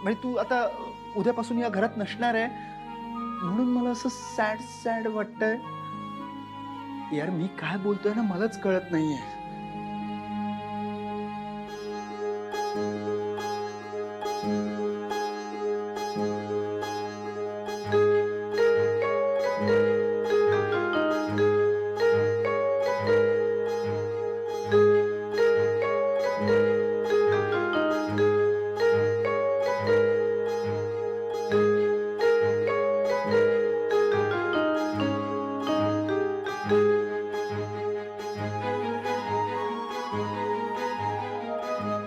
म्हणजे तू आता उद्यापासून या घरात नसणार आहे म्हणून मला असं सॅड सॅड वाटतंय. यार मी काय बोलतोय ना मलाच कळत नाहीये.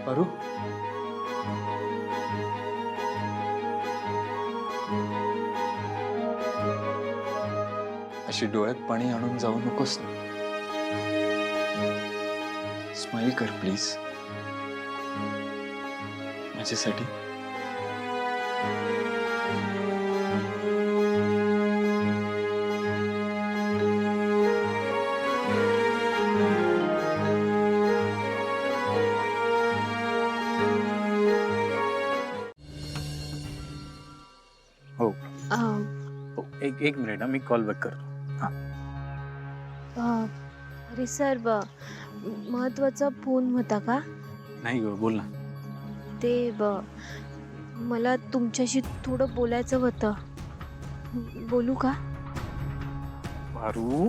पारू, अशी डोळ्यात पाणी आणून जाऊ नकोस ना. स्माइल कर प्लीज माझ्यासाठी. हो अ, एक एक मिनिट मी कॉल बॅक करतो. अरे सर महत्वाचा फोन होता का? नाही ग बोल ना. ते मला तुमच्याशी थोडं बोलायचं होतं. बोलू का? पारू,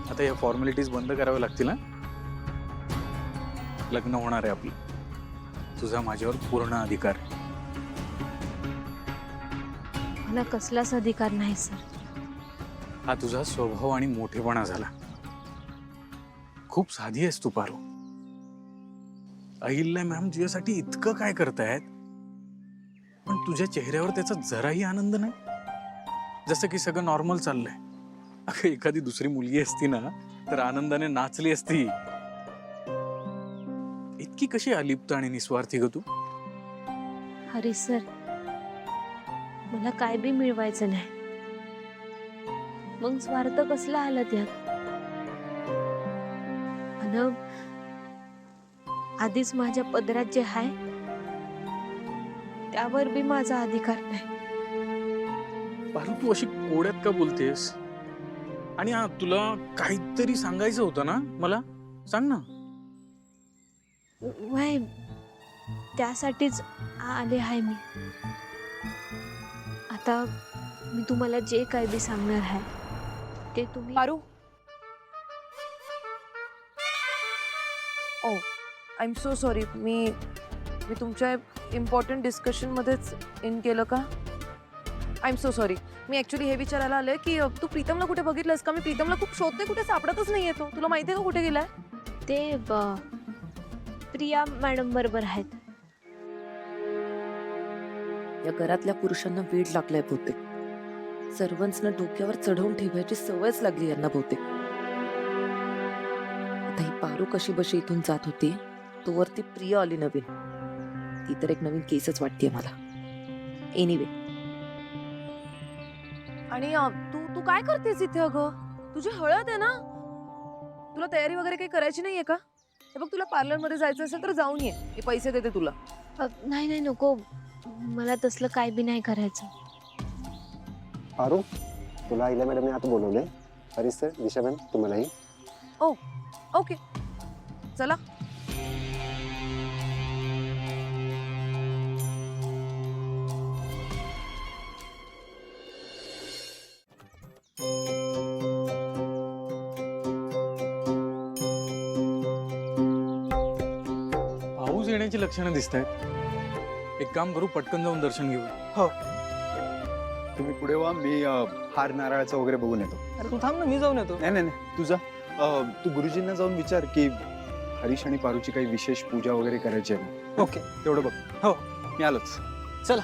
आता या फॉर्मॅलिटीज बंद कराव्या लागतील ना. लग्न होणार आहे आपलं. तुझा माझ्यावर पूर्ण अधिकार आहे. मला कसलाच अधिकार नाही सर. हा तुझा स्वभाव आणि मोठेपणा झाला. खूप साधी आहेस तू पारू. अहिल्या मॅम तुझ्यासाठी इतकं काय करतायत पण तुझ्या चेहऱ्यावर त्याचा जराही आनंद नाही. जसं की सगळं नॉर्मल चाललंय. अगं एखादी दुसरी मुलगी असती ना तर आनंदाने नाचली असती. इतकी कशी अलिप्त आणि निस्वार्थी ग तू. अरे सर मला काय बी मिळवायचं नाही मग स्वार्थ कसला आला त्यात. अन आधीच माझ्या पदरात जे आहे त्यावर बी माझा अधिकार नाही. पारू तू अशी कोड्यात का बोलतेस. आणि हा तुला काहीतरी सांगायचं होतं ना मला. सांग ना. वय त्यासाठीच आले आहे मी. आता मी तुम्हाला जे काय बी सांगणार आहे ते तुम्ही. पारू, ओ आय एम सो सॉरी. मी तुमच्या इम्पॉर्टंट डिस्कशनमध्येच इन केलं का? I am so sorry. Me actually हे विचारायला आले की तू प्रीतमला कुठे बघितलंस का? मी प्रीतमला खूप शोधते, कुठे सापडतच नाही येतो. तुला माहिती आहे का कुठे गेलाय? ते प्रिया मॅडम बरोबर आहेत. या घरातल्या पुरुषांना वेड लागलाय बहुतेक. सर्वंट्सना डोक्यावर चढवून ठेवायची सवयच लागली यांना बहुतेक. आता ही पारू कशी बशी इथून जात होती तोवर ती प्रिया आली नवीन. ती तर एक नवीन केसच वाटतेय मला. एनिवे, आणि तू काय करतेस इथे? अगं तुझी हळद आहे ना. तुला तयारी वगैरे काही करायची नाहीये का? हे बघ, तुला पार्लर मध्ये जायचं असेल तर जाऊन ये. मी पैसे देते तुला. नाही नाही नको. मला तसलं काय बी नाही करायचं. पारू, तुला अहिल्या मॅडमने आता बोलवले. हरीश सर, दिशा मॅम तुम्हालाही. ओ ओके, चला. पाऊस येण्याची लक्षणं दिसत आहेत. एक काम करू, पटकन जाऊन दर्शन घेऊ. हो, तुम्ही पुढे व्हा. मी हार नारळाचं वगैरे बघून येतो. अरे तू थांब ना, मी जाऊन येतो. नाही नाही नाही, तुझा तू गुरुजींना जाऊन विचार की हरीश आणि पारूची काही विशेष पूजा वगैरे करायची आहे. ओके, तेवढं बघ. हो. मी आलोच. चला.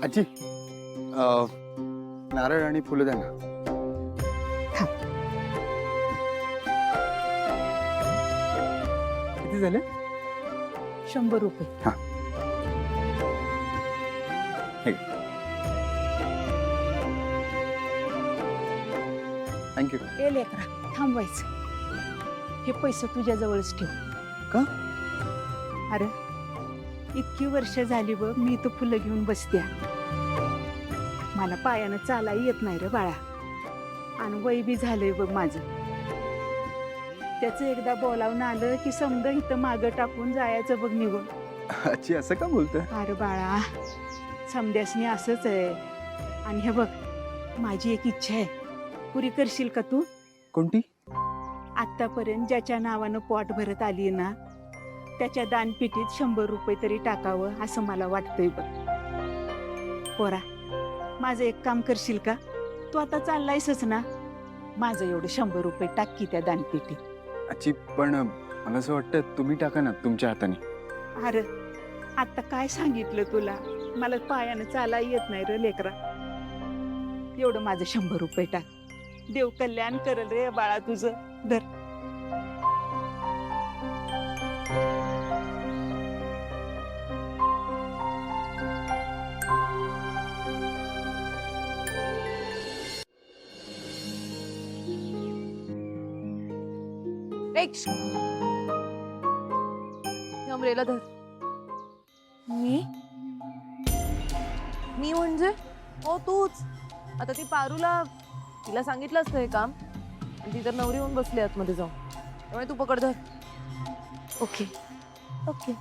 आजी, नारळ आणि फुलं द्या ना. किती झाले? 100 रुपये. हा, थँक्यू. ए लेकरा थांबवायचं. हे पैसे तुझ्याजवळच ठेव. का? अरे इतकी वर्ष झाली बघ मी इथं फुलं घेऊन बसत्या. मला पायानं चालाही येत नाही रे बाळा. आणि वय बी झालंय बघ माझं. त्याचं एकदा बोलावून आलं की समजा इथं मागं टाकून जायचं बघ निघून. आजी असं का बोलतोय? अरे बाळा समद्यासनी असंच आहे. आणि हे बघ माझी एक इच्छा आहे, पुरी करशील का तू? कोणती? आतापर्यंत ज्याच्या नावानं पोट भरत आली ना त्याच्या दानपेटीत 100 रुपये तरी टाकावं असं मला वाटतंय बघ. पोरा माझं एक काम करशील का? तू आता चाललायसच ना, माझं एवढं 100 रुपये टाक की त्या दानपेटीत. आजी पण मला असं वाटतं तुम्ही टाका ना तुमच्या हाताने. अरे आता काय सांगितलं तुला, मला पायानं चाला येत नाही रे लेकरा. एवढं माझं 100 रुपये टाक. देव कल्याण करल रे बाळा तुझं. धर. अमरेला धर. मी मी म्हणजे हो तूच. आता ती पारूला तिला सांगितलं असतं हे काम आणि ती तर नवरी होऊन बसली आतमध्ये जाऊन. त्यामुळे तू पकड धर. Okay okay